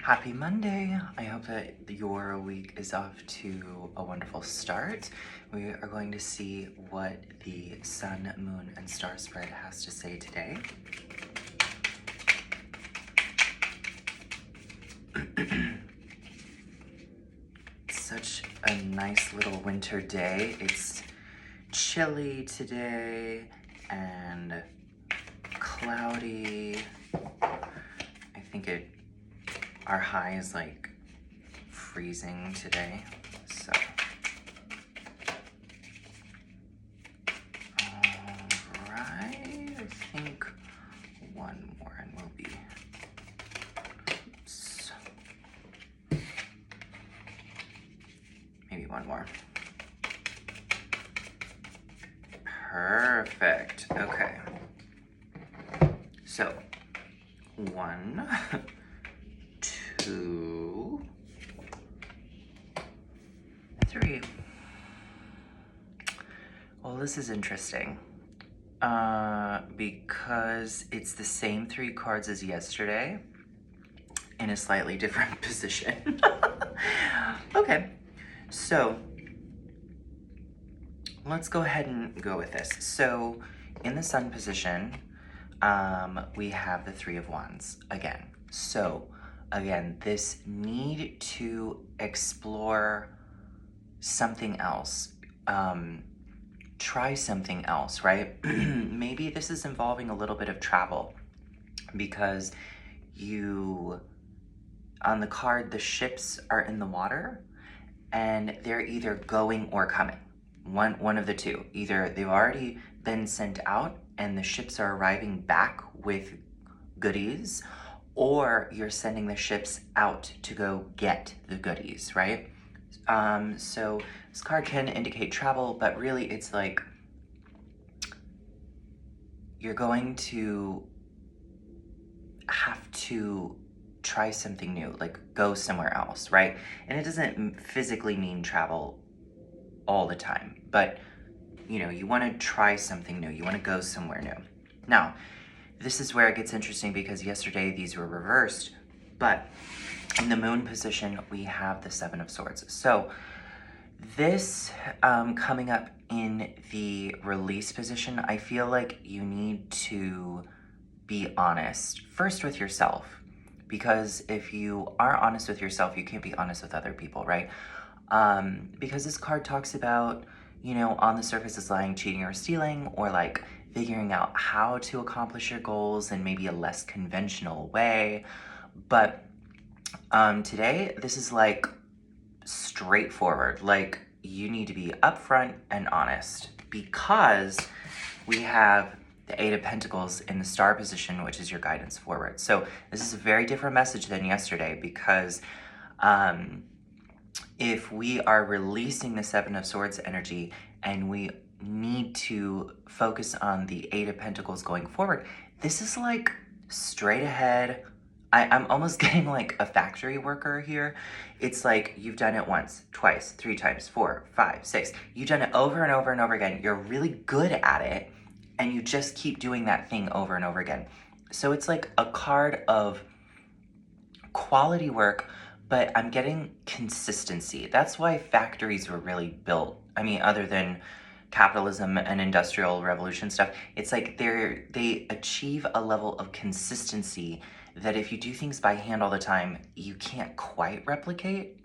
Happy Monday. I hope that your week is off to a wonderful start. We are going to see what the sun, moon, and star spread has to say today. Such a nice little winter day. It's chilly today and cloudy. I think our high is like freezing today, so. All right, I think one more and we'll be, oops. Maybe one more. Perfect, okay. So, 1, 2, 3. Well, this is interesting because it's the same 3 cards as yesterday in a slightly different position. Okay, so let's go ahead and go with this. So in the sun position, we have the 3 of Wands again. So again, this need to explore something else, try something else, right? Maybe this is involving a little bit of travel because on the card, the ships are in the water and they're either going or coming. One of the two. Either they've already been sent out and the ships are arriving back with goodies, or you're sending the ships out to go get the goodies, right? So this card can indicate travel, but really it's like you're going to have to try something new, like go somewhere else, right? And it doesn't physically mean travel all the time, but you want to try something new. You want to go somewhere new. Now, this is where it gets interesting because yesterday these were reversed, but in the moon position, we have the 7 of Swords. So this coming up in the release position, I feel like you need to be honest first with yourself, because if you aren't honest with yourself, you can't be honest with other people, right? Because this card talks about, on the surface it's lying, cheating, or stealing, or like figuring out how to accomplish your goals in maybe a less conventional way. But today, this is like straightforward. Like you need to be upfront and honest because we have the 8 of Pentacles in the star position, which is your guidance forward. So this is a very different message than yesterday because if we are releasing the 7 of Swords energy and we need to focus on the 8 of Pentacles going forward, this is like straight ahead. I'm almost getting like a factory worker here. It's like you've done it once, twice, 3 times, 4, 5, 6. You've done it over and over and over again. You're really good at it and you just keep doing that thing over and over again. So it's like a card of quality work, but I'm getting consistency. That's why factories were really built. I mean, other than capitalism and industrial revolution stuff, it's like they achieve a level of consistency that if you do things by hand all the time, you can't quite replicate,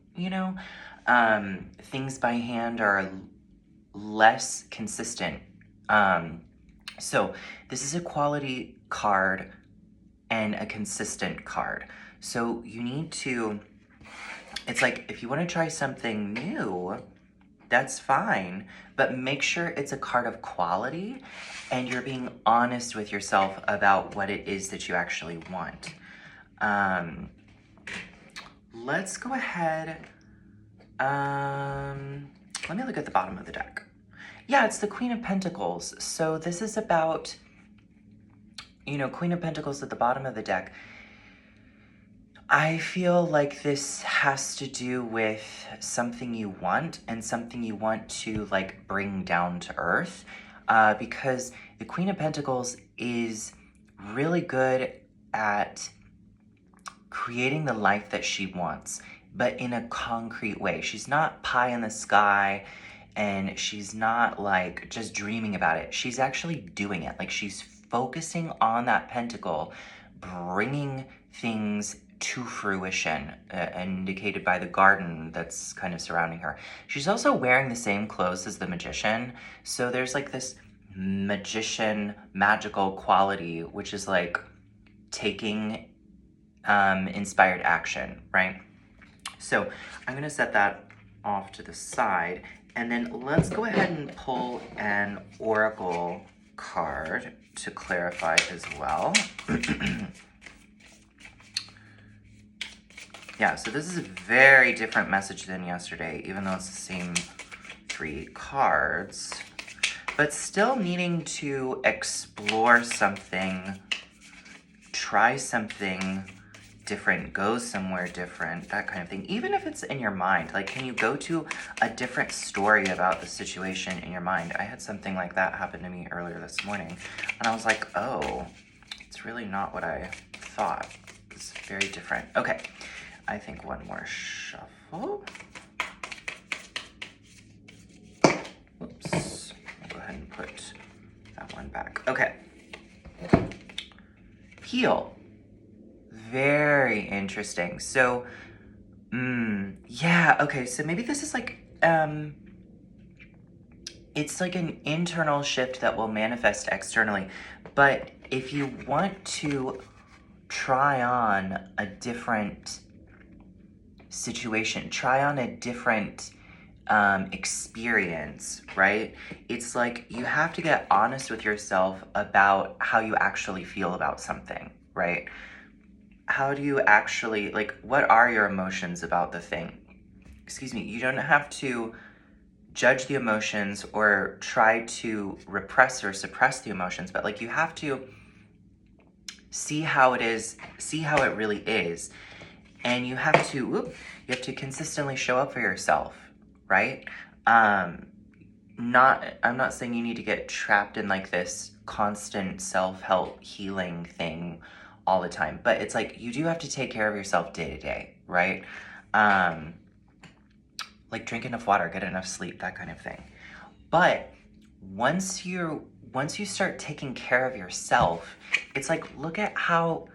Things by hand are less consistent. So this is a quality card and a consistent card. So you need to, it's like if you want to try something new, that's fine, but make sure it's a card of quality and you're being honest with yourself about what it is that you actually want. Let's go ahead. Let me look at the bottom of the deck. Yeah, it's the Queen of Pentacles. So this is about, Queen of Pentacles at the bottom of the deck. I feel like this has to do with something you want and something you want to like bring down to earth, because the Queen of Pentacles is really good at creating the life that she wants, but in a concrete way. She's not pie in the sky, and she's not like just dreaming about it. She's actually doing it. Like, she's focusing on that pentacle, bringing things to fruition, indicated by the garden that's kind of surrounding her. She's also wearing the same clothes as the magician, so there's like this magician magical quality, which is like taking inspired action, right? So I'm gonna set that off to the side, and then let's go ahead and pull an oracle card to clarify as well. Yeah, so this is a very different message than yesterday, even though it's the same 3 cards, but still needing to explore something, try something different, go somewhere different, that kind of thing. Even if it's in your mind, like, can you go to a different story about the situation in your mind? I had something like that happen to me earlier this morning, and I was like, oh, it's really not what I thought. It's very different. Okay, I think one more shuffle. Whoops. I'll go ahead and put that one back. Okay. Heal. Very interesting. So, yeah, okay, so maybe this is like, it's like an internal shift that will manifest externally. But if you want to try on a different situation, try on a different experience, right? It's like you have to get honest with yourself about how you actually feel about something, right? How do you actually, like, what are your emotions about the thing? Excuse me, you don't have to judge the emotions or try to repress or suppress the emotions, but like you have to see how it is, see how it really is. And you have to consistently show up for yourself, right? I'm not saying you need to get trapped in like this constant self-help healing thing all the time, but it's like you do have to take care of yourself day to day, right? Like drink enough water, get enough sleep, that kind of thing. But once you start taking care of yourself, it's like, look at how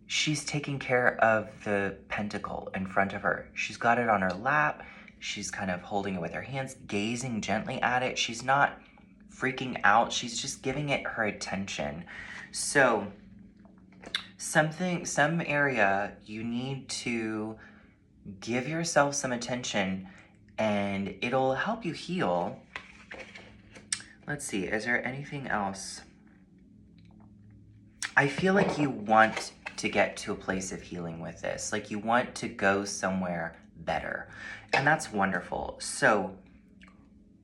she's taking care of the pentacle in front of her. She's got it on her lap. She's kind of holding it with her hands, gazing gently at it. She's not freaking out. She's just giving it her attention. So some area you need to give yourself some attention, and it'll help you heal. Let's see, is there anything else? I feel like you want to get to a place of healing with this. Like you want to go somewhere better. And that's wonderful. So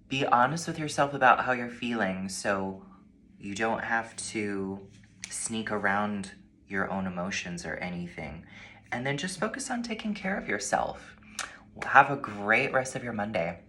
be honest with yourself about how you're feeling so you don't have to sneak around your own emotions or anything. And then just focus on taking care of yourself. Have a great rest of your Monday.